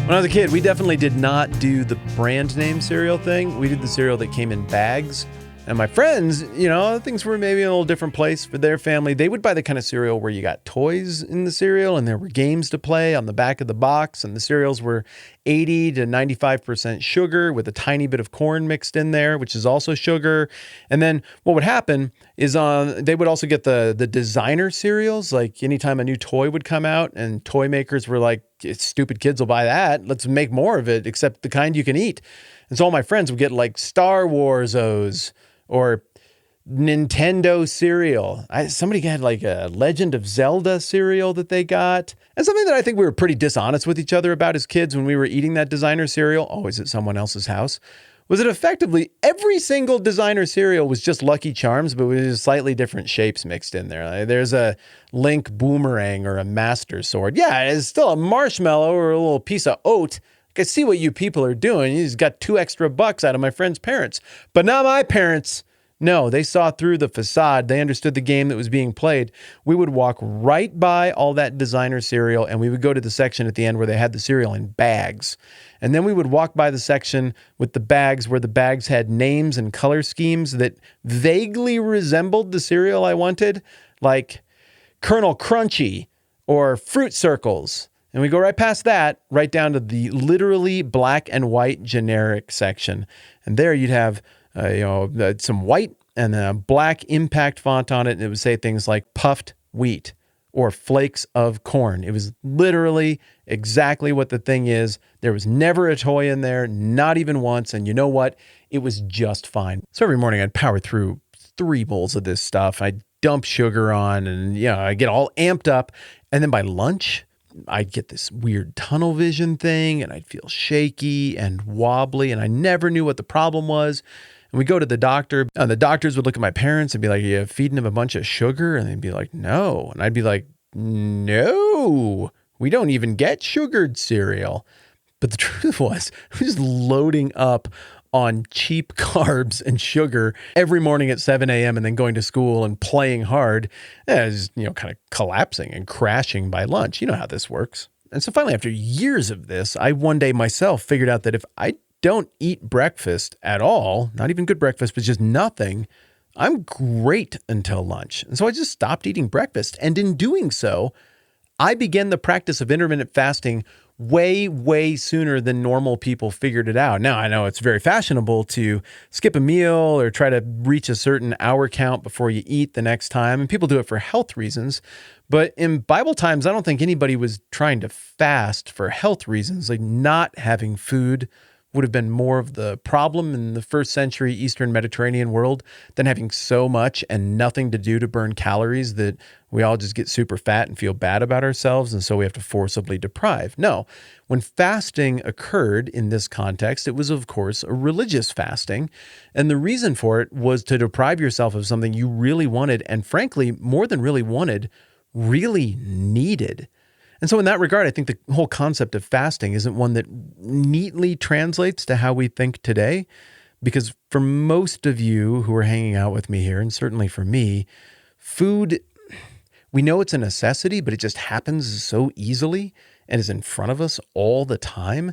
When I was a kid, we definitely did not do the brand name cereal thing. We did the cereal that came in bags. And my friends, things were maybe in a little different place for their family. They would buy the kind of cereal where you got toys in the cereal and there were games to play on the back of the box. And the cereals were 80 to 95% sugar with a tiny bit of corn mixed in there, which is also sugar. And then what would happen is they would also get the designer cereals. Like anytime a new toy would come out and toy makers were like, stupid kids will buy that. Let's make more of it, except the kind you can eat. And so all my friends would get like Star Wars-Os or Nintendo cereal. Somebody had like a Legend of Zelda cereal that they got. And something that I think we were pretty dishonest with each other about as kids when we were eating that designer cereal, always at someone else's house, was that effectively every single designer cereal was just Lucky Charms, but with slightly different shapes mixed in there. Like there's a Link boomerang or a Master Sword. Yeah, it's still a marshmallow or a little piece of oat. I see what you people are doing. You just got $2 extra out of my friend's parents. But not my parents. No, they saw through the facade. They understood the game that was being played. We would walk right by all that designer cereal, and we would go to the section at the end where they had the cereal in bags. And then we would walk by the section with the bags where the bags had names and color schemes that vaguely resembled the cereal I wanted, like Colonel Crunchy or Fruit Circles. And we go right past that, right down to the literally black and white generic section. And there you'd have some white and a black impact font on it. And it would say things like puffed wheat or flakes of corn. It was literally exactly what the thing is. There was never a toy in there, not even once. And you know what? It was just fine. So every morning I'd power through 3 bowls of this stuff. I'd dump sugar on and, I get all amped up. And then by lunch, I'd get this weird tunnel vision thing and I'd feel shaky and wobbly and I never knew what the problem was. And we go to the doctor and the doctors would look at my parents and be like, "Are you feeding him a bunch of sugar?" And they'd be like, "No." And I'd be like, "No, we don't even get sugared cereal." But the truth was, I was just loading up on cheap carbs and sugar every morning at 7 a.m. and then going to school and playing hard. And I was, kind of collapsing and crashing by lunch. You know how this works. And so finally, after years of this, I one day myself figured out that if I don't eat breakfast at all, not even good breakfast, but just nothing, I'm great until lunch. And so I just stopped eating breakfast. And in doing so, I began the practice of intermittent fasting way, way sooner than normal people figured it out. Now, I know it's very fashionable to skip a meal or try to reach a certain hour count before you eat the next time. And people do it for health reasons. But in Bible times, I don't think anybody was trying to fast for health reasons. Like not having food would have been more of the problem in the first century Eastern Mediterranean world than having so much and nothing to do to burn calories that we all just get super fat and feel bad about ourselves. And so we have to forcibly deprive. No, when fasting occurred in this context, it was, of course, a religious fasting. And the reason for it was to deprive yourself of something you really wanted and, frankly, more than really wanted, really needed. And so in that regard, I think the whole concept of fasting isn't one that neatly translates to how we think today, because for most of you who are hanging out with me here, and certainly for me, food, we know it's a necessity, but it just happens so easily and is in front of us all the time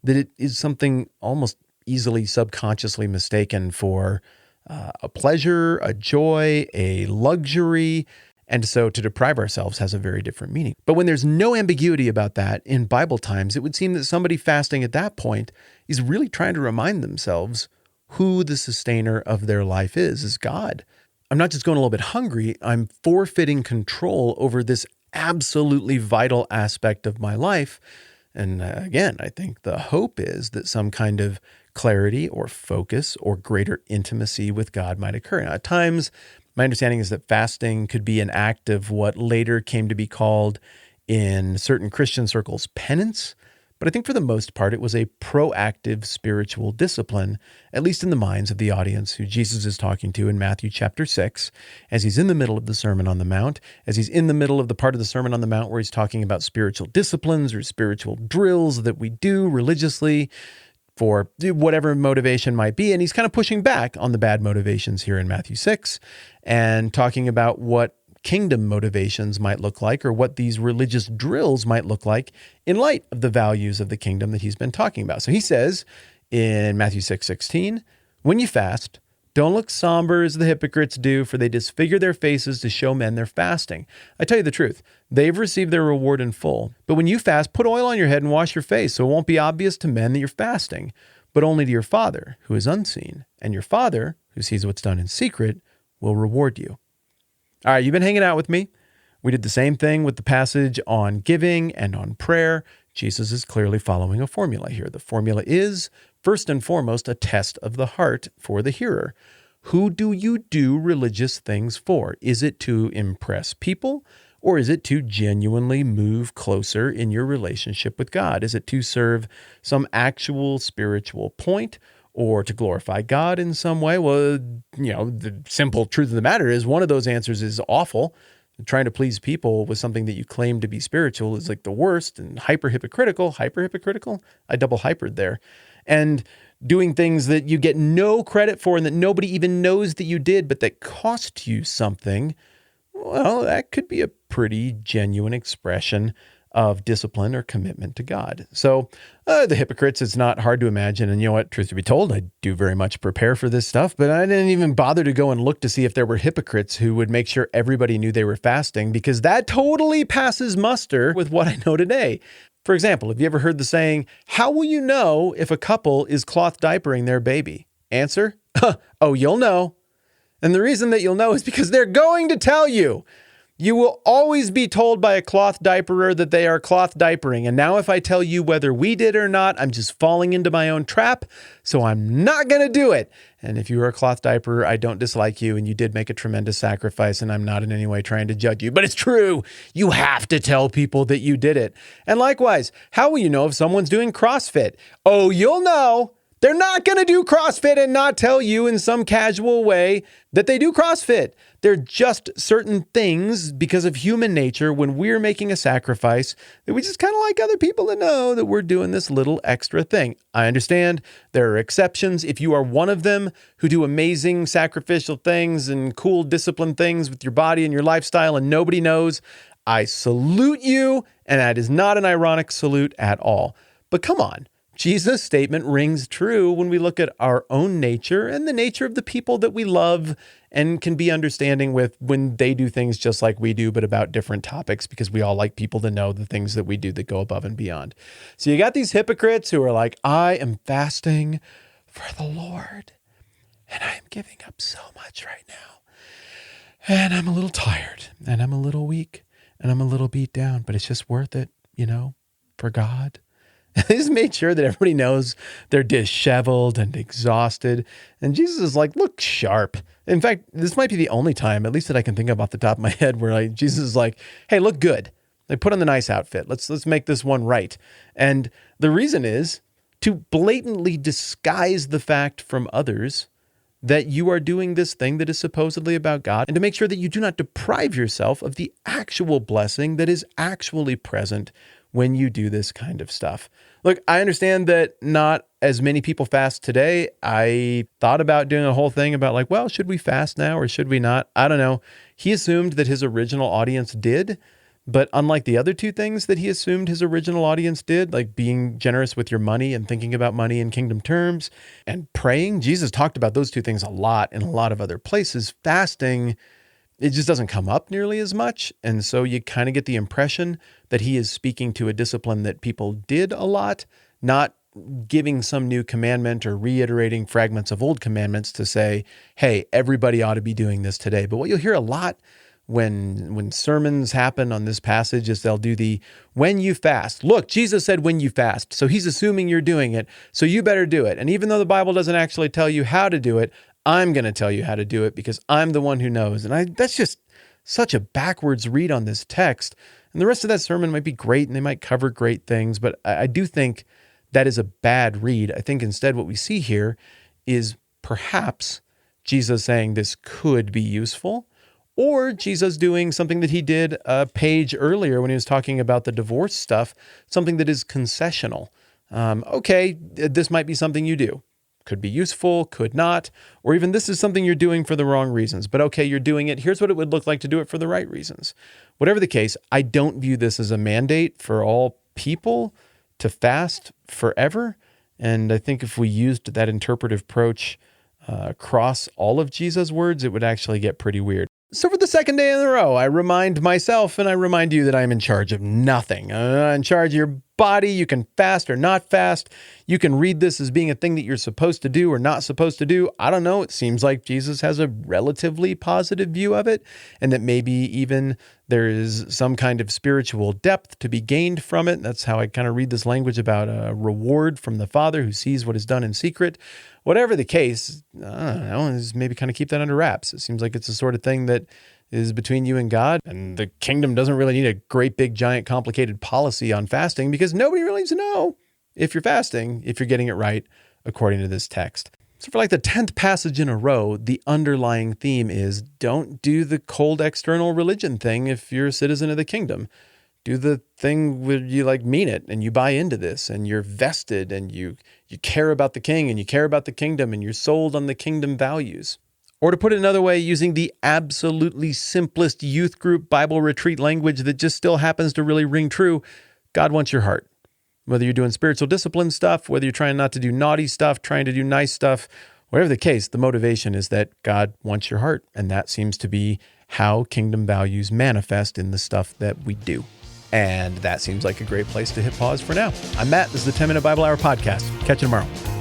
that it is something almost easily subconsciously mistaken for a pleasure, a joy, a luxury. And so to deprive ourselves has a very different meaning. But when there's no ambiguity about that in Bible times, it would seem that somebody fasting at that point is really trying to remind themselves who the sustainer of their life is God. I'm not just going a little bit hungry, I'm forfeiting control over this absolutely vital aspect of my life. And again, I think the hope is that some kind of clarity or focus or greater intimacy with God might occur. Now, at times, my understanding is that fasting could be an act of what later came to be called in certain Christian circles penance. But I think for the most part, it was a proactive spiritual discipline, at least in the minds of the audience who Jesus is talking to in Matthew chapter 6, as he's in the middle of the Sermon on the Mount, as he's in the middle of the part of the Sermon on the Mount where he's talking about spiritual disciplines or spiritual drills that we do religiously for whatever motivation might be. And he's kind of pushing back on the bad motivations here in Matthew 6 and talking about what kingdom motivations might look like, or what these religious drills might look like in light of the values of the kingdom that he's been talking about. So he says in Matthew 6:16, when you fast, don't look somber as the hypocrites do, for they disfigure their faces to show men they're fasting. I tell you the truth, they've received their reward in full. But when you fast, put oil on your head and wash your face, so it won't be obvious to men that you're fasting, but only to your Father who is unseen. And your Father, who sees what's done in secret, will reward you. All right, you've been hanging out with me. We did the same thing with the passage on giving and on prayer. Jesus is clearly following a formula here. The formula is, first and foremost, a test of the heart for the hearer. Who do you do religious things for? Is it to impress people, or is it to genuinely move closer in your relationship with God? Is it to serve some actual spiritual point, or to glorify God in some way? Well, the simple truth of the matter is one of those answers is awful. Trying to please people with something that you claim to be spiritual is like the worst, and hyper hypocritical. I double hypered there. And doing things that you get no credit for and that nobody even knows that you did, but that cost you something, well, that could be a pretty genuine expression of discipline or commitment to God. So the hypocrites, it's not hard to imagine. And you know what, truth to be told, I do very much prepare for this stuff, but I didn't even bother to go and look to see if there were hypocrites who would make sure everybody knew they were fasting, because that totally passes muster with what I know today. For example, have you ever heard the saying, how will you know if a couple is cloth diapering their baby? Answer, oh, you'll know. And the reason that you'll know is because they're going to tell you. You will always be told by a cloth diaperer that they are cloth diapering. And now if I tell you whether we did or not, I'm just falling into my own trap. So I'm not going to do it. And if you are a cloth diaperer, I don't dislike you. And you did make a tremendous sacrifice. And I'm not in any way trying to judge you. But it's true. You have to tell people that you did it. And likewise, how will you know if someone's doing CrossFit? Oh, you'll know. They're not going to do CrossFit and not tell you in some casual way that they do CrossFit. They're just certain things because of human nature when we're making a sacrifice that we just kind of like other people to know that we're doing this little extra thing. I understand there are exceptions. If you are one of them who do amazing sacrificial things and cool disciplined things with your body and your lifestyle and nobody knows, I salute you. And that is not an ironic salute at all. But come on. Jesus' statement rings true when we look at our own nature and the nature of the people that we love and can be understanding with when they do things just like we do, but about different topics, because we all like people to know the things that we do that go above and beyond. So you got these hypocrites who are like, I am fasting for the Lord and I am giving up so much right now. And I'm a little tired and I'm a little weak and I'm a little beat down, but it's just worth it, for God. They just made sure that everybody knows they're disheveled and exhausted. And Jesus is like, look sharp. In fact, this might be the only time, at least that I can think of off the top of my head, where Jesus is like, hey, look good. Like, put on the nice outfit. Let's make this one right. And the reason is to blatantly disguise the fact from others that you are doing this thing that is supposedly about God, and to make sure that you do not deprive yourself of the actual blessing that is actually present when you do this kind of stuff. Look, I understand that not as many people fast today. I thought about doing a whole thing about like, well, should we fast now or should we not? I don't know. He assumed that his original audience did, but unlike the other two things that he assumed his original audience did, like being generous with your money and thinking about money in kingdom terms and praying, Jesus talked about those two things a lot in a lot of other places. Fasting, it just doesn't come up nearly as much. And so you kind of get the impression that he is speaking to a discipline that people did a lot, not giving some new commandment or reiterating fragments of old commandments to say, hey, everybody ought to be doing this today. But what you'll hear a lot when sermons happen on this passage is they'll do the, when you fast. Look, Jesus said when you fast. So he's assuming you're doing it. So you better do it. And even though the Bible doesn't actually tell you how to do it, I'm going to tell you how to do it because I'm the one who knows. And that's just such a backwards read on this text. And the rest of that sermon might be great and they might cover great things, but I do think that is a bad read. I think instead what we see here is perhaps Jesus saying this could be useful, or Jesus doing something that he did a page earlier when he was talking about the divorce stuff, something that is concessional. Okay, this might be something you do. Could be useful, could not, or even this is something you're doing for the wrong reasons. But okay, you're doing it. Here's what it would look like to do it for the right reasons. Whatever the case, I don't view this as a mandate for all people to fast forever. And I think if we used that interpretive approach across all of Jesus' words, it would actually get pretty weird. So for the second day in a row, I remind myself and I remind you that I'm in charge of nothing. I'm in charge of your body. You can fast or not fast. You can read this as being a thing that you're supposed to do or not supposed to do. I don't know. It seems like Jesus has a relatively positive view of it, and that maybe even there is some kind of spiritual depth to be gained from it. That's how I kind of read this language about a reward from the Father who sees what is done in secret. Whatever the case, I don't know, just maybe kind of keep that under wraps. It seems like it's the sort of thing that is between you and God, and the kingdom doesn't really need a great big giant complicated policy on fasting because nobody really needs to know if you're fasting, if you're getting it right according to this text. So for like the 10th passage in a row, the underlying theme is don't do the cold external religion thing if you're a citizen of the kingdom. Do the thing where you like mean it and you buy into this and you're vested and you care about the king and you care about the kingdom and you're sold on the kingdom values. Or to put it another way, using the absolutely simplest youth group Bible retreat language that just still happens to really ring true, God wants your heart. Whether you're doing spiritual discipline stuff, whether you're trying not to do naughty stuff, trying to do nice stuff, whatever the case, the motivation is that God wants your heart. And that seems to be how kingdom values manifest in the stuff that we do. And that seems like a great place to hit pause for now. I'm Matt. This is the 10-Minute Bible Hour podcast. Catch you tomorrow.